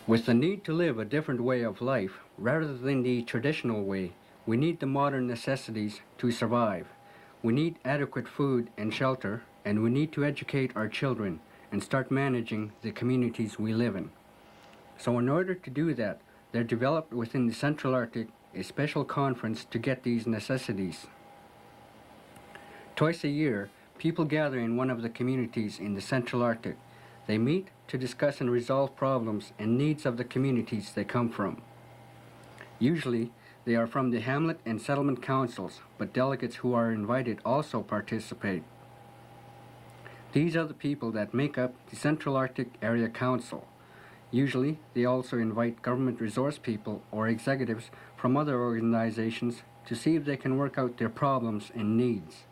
With the need to live a different way of life rather than the traditional way, we need the modern necessities to survive. We need adequate food and shelter, and we need to educate our children and start managing the communities we live in. So in order to do that, there developed within the Central Arctic a special conference to get these necessities. Twice a year, people gather in one of the communities in the Central Arctic. They meet to discuss and resolve problems and needs of the communities they come from. Usually, they are from the hamlet and settlement councils, but delegates who are invited also participate. These are the people that make up the Central Arctic Area Council. Usually, they also invite government resource people or executives from other organizations to see if they can work out their problems and needs.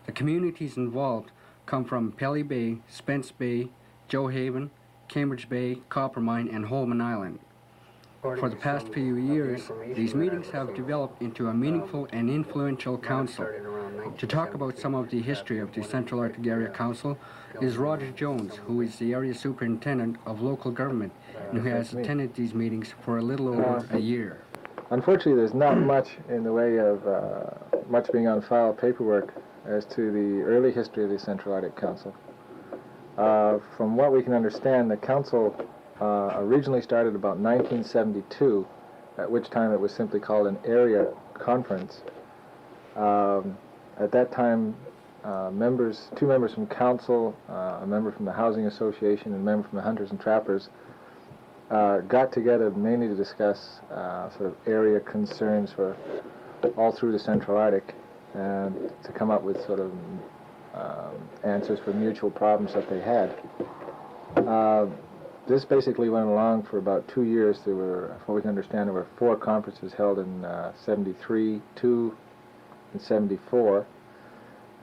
The communities involved come from Pelly Bay, Spence Bay, Joe Haven, Cambridge Bay, Coppermine, and Holman Island. For the past few years, these meetings have developed into a meaningful and influential council. To talk about some of the history of the Central Arctic Area Council is Roger Jones, who is the area superintendent of local government and who has attended these meetings for a little over a year. Unfortunately, there's not much in the way of much being on file paperwork as to the early history of the Central Arctic Council. From what we can understand, the council originally started about 1972, at which time it was simply called an area conference. At that time, two members from council, a member from the Housing Association, and a member from the Hunters and Trappers got together mainly to discuss sort of area concerns for all through the Central Arctic and to come up with sort of answers for mutual problems that they had. This basically went along for about 2 years. There were, from what we can understand, there were 4 conferences held in 73, 2 in 74.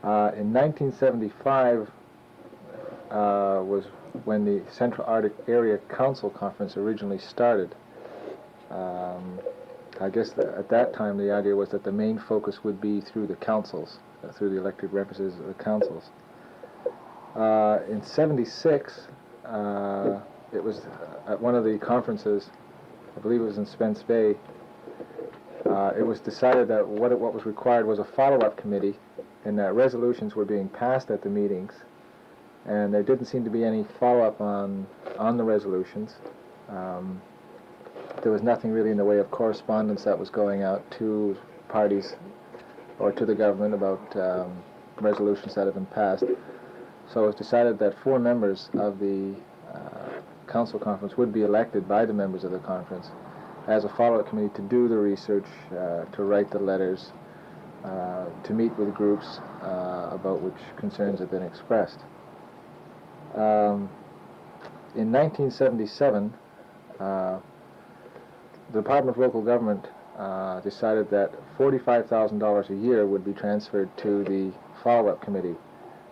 In 1975 was when the Central Arctic Area Council Conference originally started. I guess at that time the idea was that the main focus would be through the councils, through the elected representatives of the councils. In 76, it was at one of the conferences, I believe it was in Spence Bay, it was decided that what was required was a follow-up committee, and that resolutions were being passed at the meetings, and there didn't seem to be any follow-up on the resolutions. There was nothing really in the way of correspondence that was going out to parties or to the government about resolutions that had been passed. So it was decided that 4 members of the council conference would be elected by the members of the conference as a follow-up committee to do the research, to write the letters, to meet with groups about which concerns had been expressed. In 1977, the Department of Local Government decided that $45,000 a year would be transferred to the follow-up committee,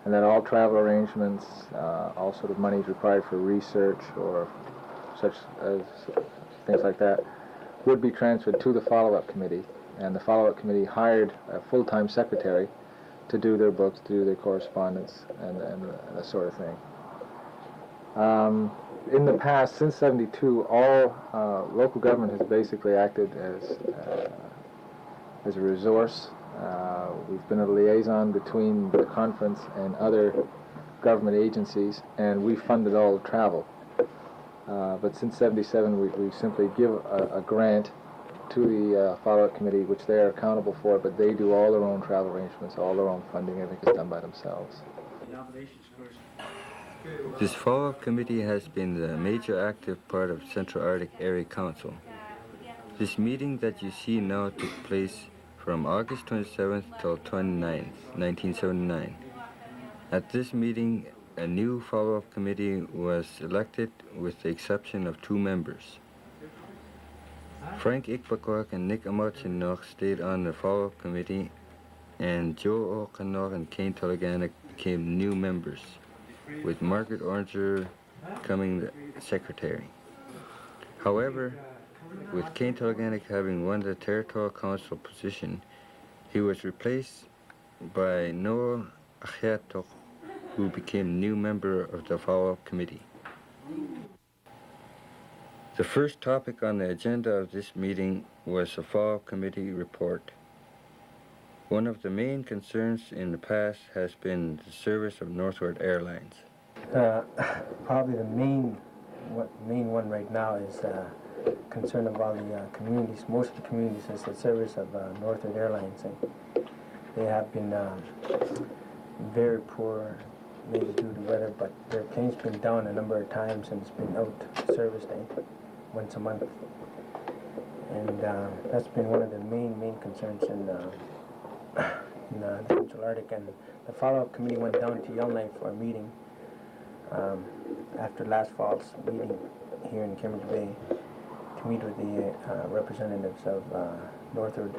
and that all travel arrangements, all sort of monies required for research or such as things like that, would be transferred to the follow-up committee, and the follow-up committee hired a full-time secretary to do their books, to do their correspondence, and that sort of thing. In the past, since '72, all local government has basically acted as a resource. We've been a liaison between the conference and other government agencies, and we funded all the travel. But since '77, we simply give a grant to the follow-up committee, which they are accountable for, but they do all their own travel arrangements, all their own funding, everything is done by themselves. This follow-up committee has been the major active part of Central Arctic Area Council. This meeting that you see now took place from August 27th till 29th, 1979. At this meeting, a new follow-up committee was elected with the exception of 2 members. Frank Ikbakok and Nick Amotchinok stayed on the follow-up committee, and Joe O'Connor and Kane Tulliganic became new members, with Margaret Oranger becoming the secretary. However, with Kane Tulliganic having won the territorial council position, he was replaced by Noel Achetok, who became new member of the follow-up committee. The first topic on the agenda of this meeting was the Fall Committee report. One of the main concerns in the past has been the service of Northward Airlines. Probably the main one right now is concern of all the communities. Most of the communities is the service of Northward Airlines, and they have been very poor, maybe due to weather, but their plane's been down a number of times and it's been out service day once a month, and that's been one of the main concerns in the Central Arctic. And the follow-up committee went down to Yellowknife for a meeting after last fall's meeting here in Cambridge Bay to meet with the representatives of Northward.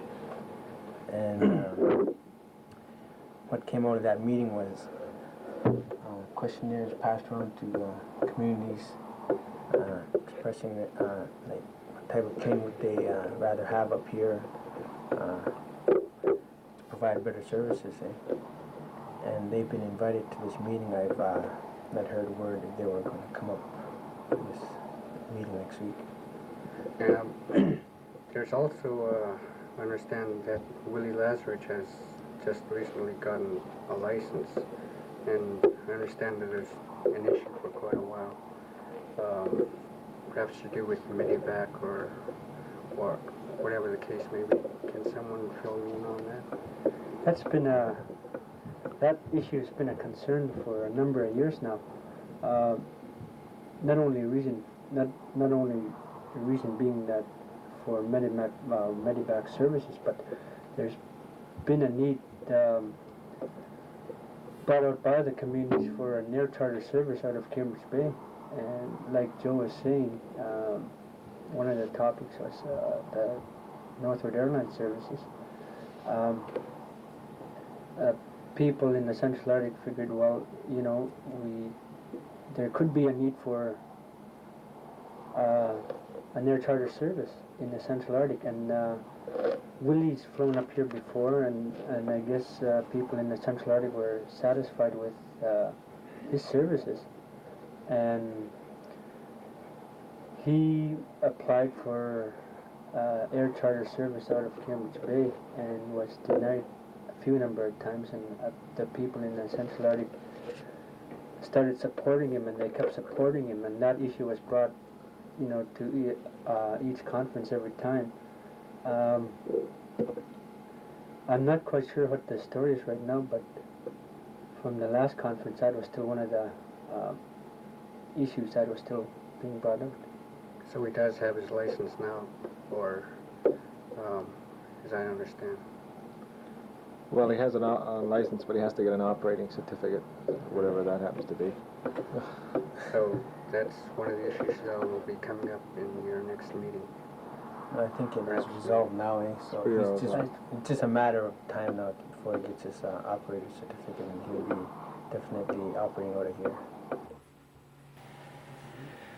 And what came out of that meeting was questionnaires passed around to communities expressing like what type of plane would they rather have up here to provide better services. And they've been invited to this meeting. I've not heard word that they were going to come up to this meeting next week. There's also, I understand that Willie Lazarus has just recently gotten a license, and I understand that there's an issue for quite a while. Perhaps to do with Medivac or whatever the case may be. Can someone fill me in on that? That's been that issue has been a concern for a number of years now. Not only the reason being that for Medivac services, but there's been a need brought out by the communities for an air charter service out of Cambridge Bay. And like Joe was saying, one of the topics was the Northward Airlines services. People in the Central Arctic figured, well, you know, there could be a need for an air charter service in the Central Arctic, and Willie's flown up here before, and I guess people in the Central Arctic were satisfied with his services, and he applied for air charter service out of Cambridge Bay and was denied a few number of times, and the people in the Central Arctic started supporting him, and they kept supporting him, and that issue was brought, you know, to each conference every time. I'm not quite sure what the story is right now, but from the last conference, that was still one of the issues that was still being brought up. So he does have his license now, or as I understand. Well, he has a license, but he has to get an operating certificate, whatever that happens to be. So that's one of the issues that will be coming up in your next meeting. I think it is resolved now, so it's just a matter of time now before he gets his operator certificate, and he'll be definitely operating out of here.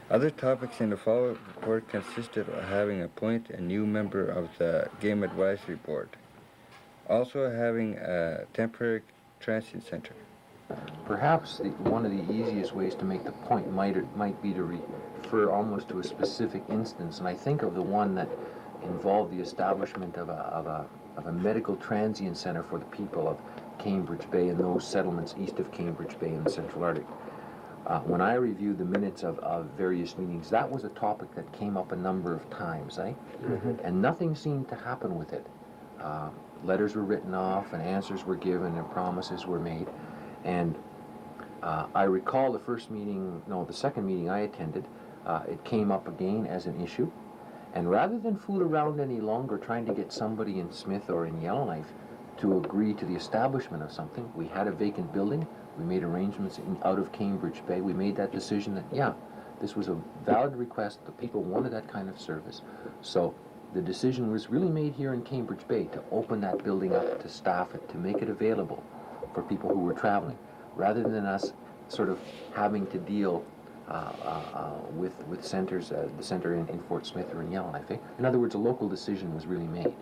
Other topics in the follow-up report consisted of having appointed a new member of the Game Advisory Board, also having a temporary transit center. Perhaps one of the easiest ways to make the point might be to refer almost to a specific instance, and I think of the one that involved the establishment of a medical transient center for the people of Cambridge Bay and those settlements east of Cambridge Bay in the Central Arctic. When I reviewed the minutes of various meetings, that was a topic that came up a number of times, and nothing seemed to happen with it. Letters were written off, and answers were given, and promises were made. And I recall the second meeting I attended, it came up again as an issue. And rather than fool around any longer trying to get somebody in Smith or in Yellowknife to agree to the establishment of something, we had a vacant building. We made arrangements out of Cambridge Bay. We made that decision that, yeah, this was a valid request. The people wanted that kind of service. So the decision was really made here in Cambridge Bay to open that building up, to staff it, to make it available for people who were traveling, rather than us sort of having to deal with centers, the center in Fort Smith or in Yellowknife. In other words, a local decision was really made.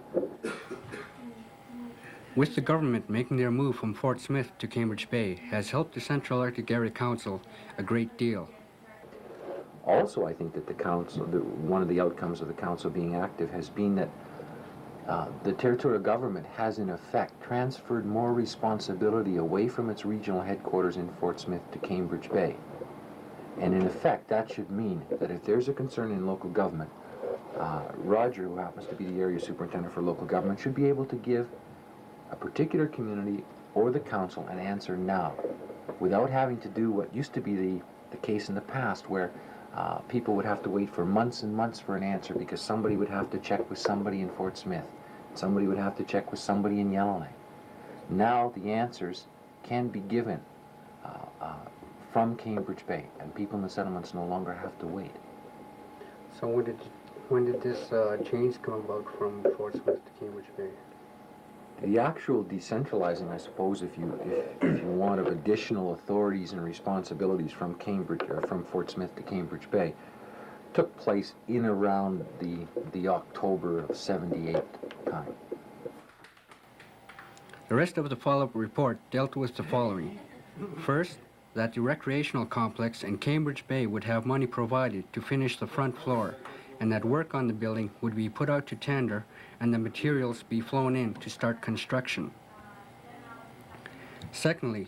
With the government making their move from Fort Smith to Cambridge Bay has helped the Central Arctic Area Council a great deal. Also, I think that the council, one of the outcomes of the council being active has been that the territorial government has in effect transferred more responsibility away from its regional headquarters in Fort Smith to Cambridge Bay. And in effect, that should mean that if there's a concern in local government, Roger, who happens to be the area superintendent for local government, should be able to give a particular community or the council an answer now, without having to do what used to be the case in the past, where people would have to wait for months and months for an answer because somebody would have to check with somebody in Fort Smith. Somebody would have to check with somebody in Yellowknife. Now the answers can be given from Cambridge Bay, and people in the settlements no longer have to wait. So when did this change come about from Fort Smith to Cambridge Bay? The actual decentralizing, I suppose, if you want, of additional authorities and responsibilities from Cambridge or from Fort Smith to Cambridge Bay, took place in around the October of '78 time. The rest of the follow-up report dealt with the following. First, that the recreational complex in Cambridge Bay would have money provided to finish the front floor, and that work on the building would be put out to tender and the materials be flown in to start construction. Secondly,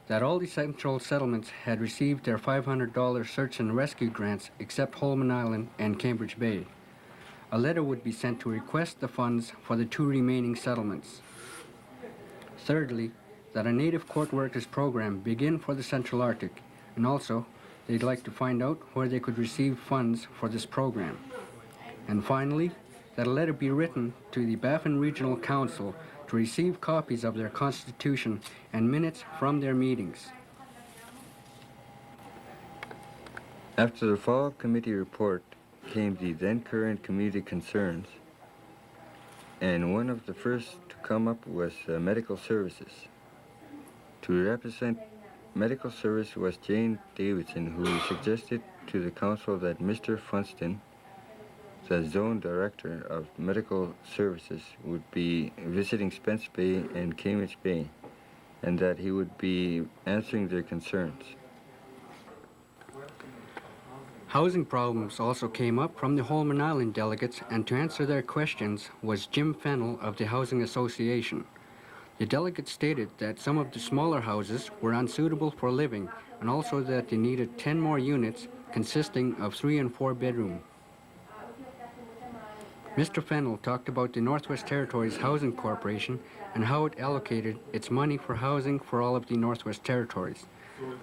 that all the central settlements had received their $500 search and rescue grants except Holman Island and Cambridge Bay. A letter would be sent to request the funds for the 2 remaining settlements. Thirdly, that a native court workers program begin for the Central Arctic, and also they'd like to find out where they could receive funds for this program. And finally, that a letter be written to the Baffin Regional Council to receive copies of their constitution and minutes from their meetings. After the fall committee report came the then current community concerns, and one of the first to come up was medical services. To represent medical service was Jane Davidson, who suggested to the council that Mr. Funston, the zone director of medical services, would be visiting Spence Bay and Cambridge Bay, and that he would be answering their concerns. Housing problems also came up from the Holman Island delegates, and to answer their questions was Jim Fennell of the Housing Association. The delegates stated that some of the smaller houses were unsuitable for living, and also that they needed 10 more units consisting of 3 and 4 bedroom. Mr. Fennell talked about the Northwest Territories Housing Corporation and how it allocated its money for housing for all of the Northwest Territories.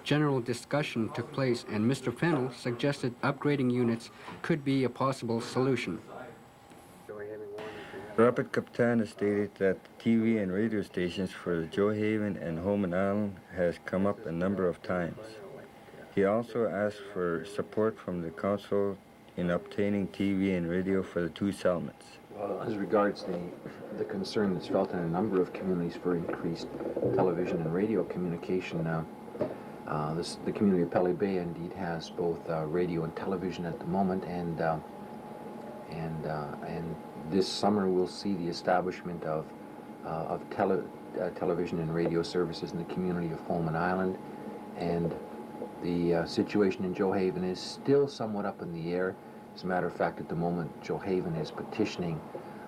General discussion took place, and Mr. Fennell suggested upgrading units could be a possible solution. Robert Capitana stated that TV and radio stations for the Joe Haven and Holman Island has come up a number of times. He also asked for support from the council in obtaining TV and radio for the 2 settlements. Well, as regards the concern that's felt in a number of communities for increased television and radio communication, the community of Pelly Bay indeed has both radio and television at the moment, and this summer we'll see the establishment of television and radio services in the community of Holman Island, and the situation in Joe Haven is still somewhat up in the air. As a matter of fact, at the moment, Joe Haven is petitioning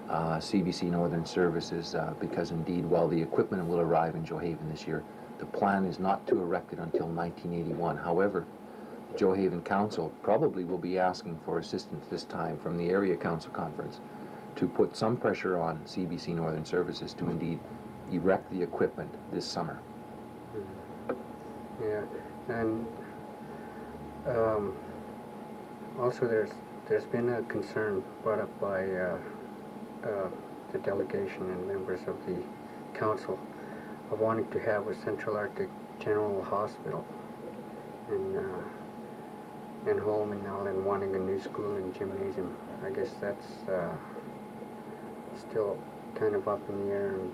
CBC Northern Services because indeed, while the equipment will arrive in Joe Haven this year, the plan is not to erect it until 1981. However, the Joe Haven Council probably will be asking for assistance this time from the Area Council Conference to put some pressure on CBC Northern Services to indeed erect the equipment this summer. Yeah, and also there's been a concern brought up by the delegation and members of the council of wanting to have a Central Arctic General Hospital in Holman Island, wanting a new school and gymnasium. I guess that's still kind of up in the air and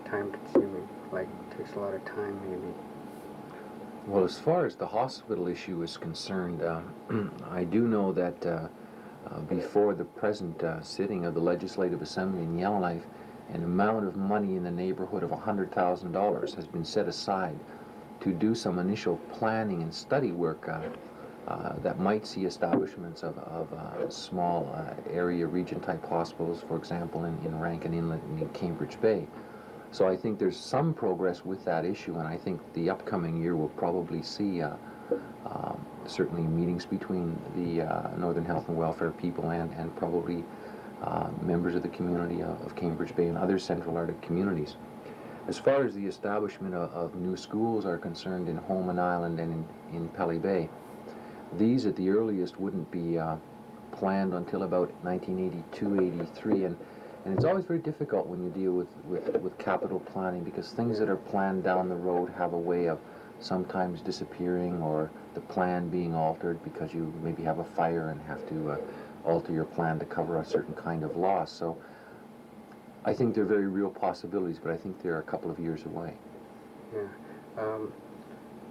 time consuming, like takes a lot of time maybe. Well, as far as the hospital issue is concerned, I do know that before the present sitting of the Legislative Assembly in Yellowknife, an amount of money in the neighborhood of $100,000 has been set aside to do some initial planning and study work that might see establishments of small area region type hospitals, for example, in Rankin Inlet and in Cambridge Bay. So I think there's some progress with that issue, and I think the upcoming year will probably see certainly meetings between the Northern Health and Welfare people and probably members of the community of Cambridge Bay and other Central Arctic communities. As far as the establishment of new schools are concerned in Holman Island and in Pelly Bay, these at the earliest wouldn't be planned until about 1982, 83, and it's always very difficult when you deal with capital planning, because things that are planned down the road have a way of sometimes disappearing, or the plan being altered because you maybe have a fire and have to alter your plan to cover a certain kind of loss. So I think they're very real possibilities, but I think they're a couple of years away. Yeah.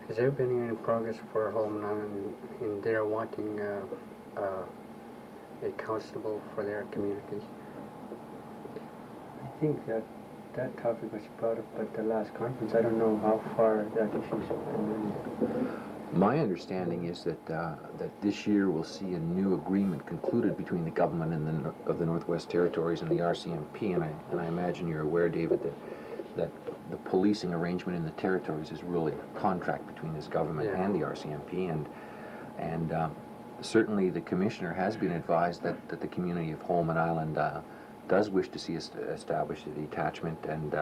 Has there been any progress for Holman Island in their wanting a constable for their community? I think that topic was brought up at the last conference. I don't know how far that issue's been. My understanding is that this year we'll see a new agreement concluded between the government and of the Northwest Territories and the RCMP, and I imagine you're aware, David, that the policing arrangement in the territories is really a contract between this government and the RCMP, and certainly the commissioner has been advised that the community of Holman Island does wish to see established a detachment, and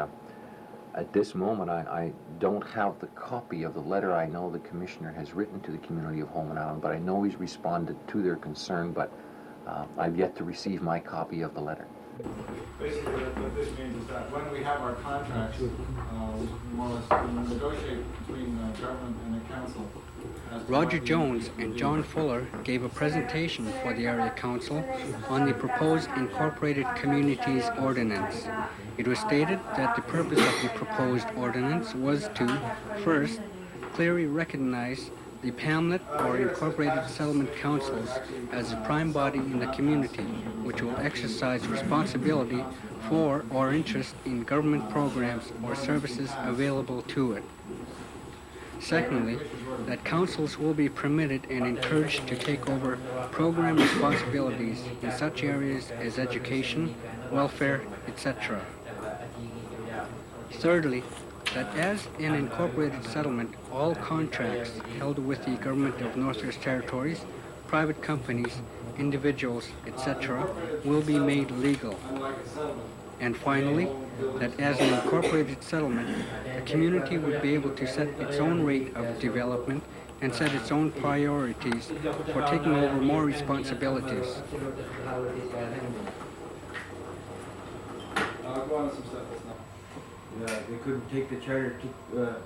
at this moment I don't have the copy of the letter I know the commissioner has written to the community of Holman Island, but I know he's responded to their concern, but I've yet to receive my copy of the letter. Basically, what this means is that when we have our contracts, we more or less negotiate between the government and the council. Roger Jones and John Fuller gave a presentation for the area council on the proposed Incorporated Communities Ordinance. It was stated that the purpose of the proposed ordinance was to, first, clearly recognize the Hamlet or Incorporated Settlement Councils as the prime body in the community, which will exercise responsibility for or interest in government programs or services available to it. Secondly, that councils will be permitted and encouraged to take over program responsibilities in such areas as education, welfare, etc. Thirdly, that as an incorporated settlement, all contracts held with the government of Northwest Territories, private companies, individuals, etc., will be made legal. And finally, that as an incorporated settlement, the community would be able to set its own rate of development and set its own priorities for taking over more responsibilities. They couldn't take the charter to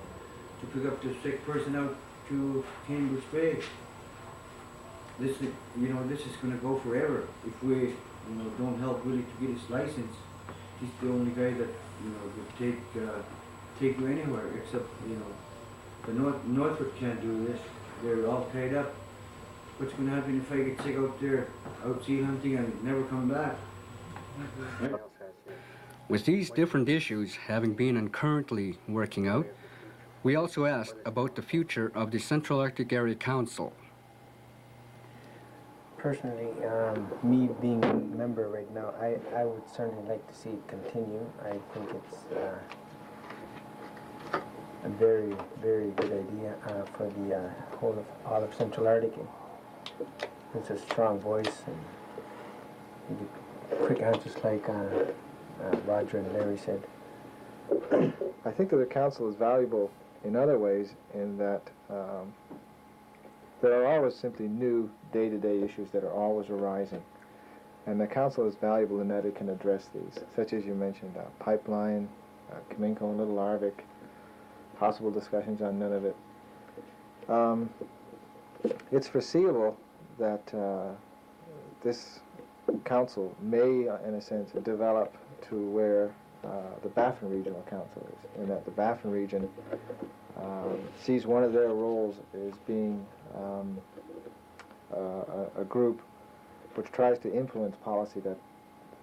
pick up the sick person out to Cambridge Bay. This is, this is going to go forever if we, don't help Willie to get his license. He's the only guy that, would take you anywhere, except, the Northwood can't do this. They're all tied up. What's going to happen if I get sick out there, out seal hunting and never come back? With these different issues having been and currently working out, we also asked about the future of the Central Arctic Area Council. Personally, me being a member right now, I would certainly like to see it continue. I think it's a very, very good idea for the whole of all of Central Arctic. It's a strong voice and you get quick answers like Roger and Larry said. I think that the council is valuable in other ways in that there are always simply new day-to-day issues that are always arising. And the council is valuable in that it can address these, such as you mentioned, pipeline, Kaminko and Little Arvik, possible discussions on Nunavut. It's foreseeable that this council may, in a sense, develop to where the Baffin Regional Council is, in that the Baffin region sees one of their roles as being a group which tries to influence policy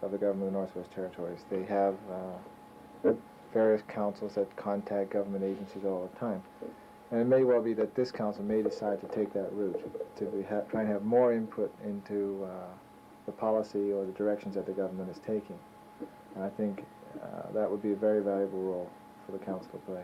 of the government of the Northwest Territories. They have various councils that contact government agencies all the time. And it may well be that this council may decide to take that route, to try and have more input into the policy or the directions that the government is taking. And I think that would be a very valuable role for the council to play.